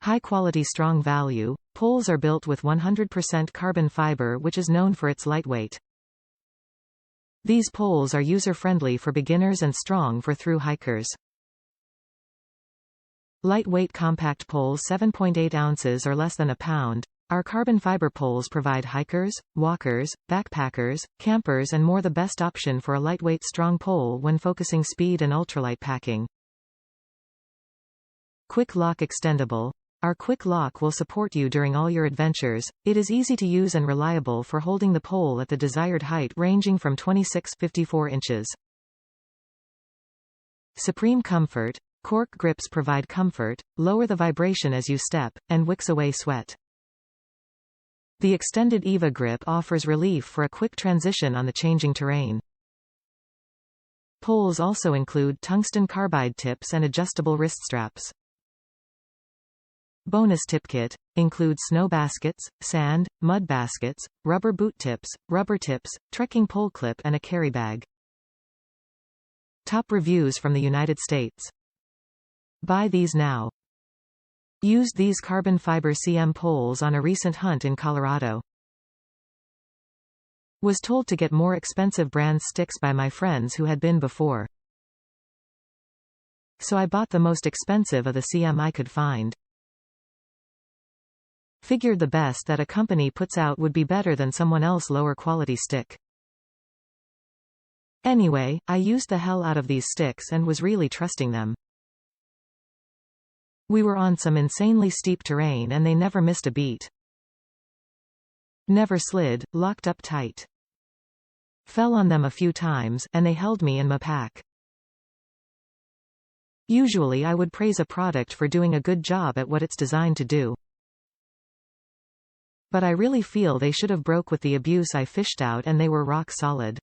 High-quality strong value, poles are built with 100% carbon fiber which is known for its lightweight. These poles are user-friendly for beginners and strong for thru hikers. Lightweight compact poles 7.8 ounces or less than a pound. Our carbon fiber poles provide hikers, walkers, backpackers, campers and more the best option for a lightweight strong pole when focusing speed and ultralight packing. Quick Lock Extendable. Our quick lock will support you during all your adventures. It is easy to use and reliable for holding the pole at the desired height ranging from 26-54 inches. Supreme Comfort. Cork grips provide comfort, lower the vibration as you step, and wicks away sweat. The extended EVA grip offers relief for a quick transition on the changing terrain. Poles also include tungsten carbide tips and adjustable wrist straps. Bonus tip kit includes snow baskets, sand, mud baskets, rubber boot tips, rubber tips, trekking pole clip and a carry bag. Top reviews from the United States. Buy these now. Used these carbon fiber CM poles on a recent hunt in Colorado. Was told to get more expensive brand sticks by my friends who had been before. So I bought the most expensive of the CM I could find. Figured the best that a company puts out would be better than someone else lower quality stick. Anyway, I used the hell out of these sticks and was really trusting them. We were on some insanely steep terrain and they never missed a beat. Never slid, locked up tight. Fell on them a few times, and they held me in my pack. Usually I would praise a product for doing a good job at what it's designed to do. But I really feel they should have broke with the abuse I fished out and they were rock solid.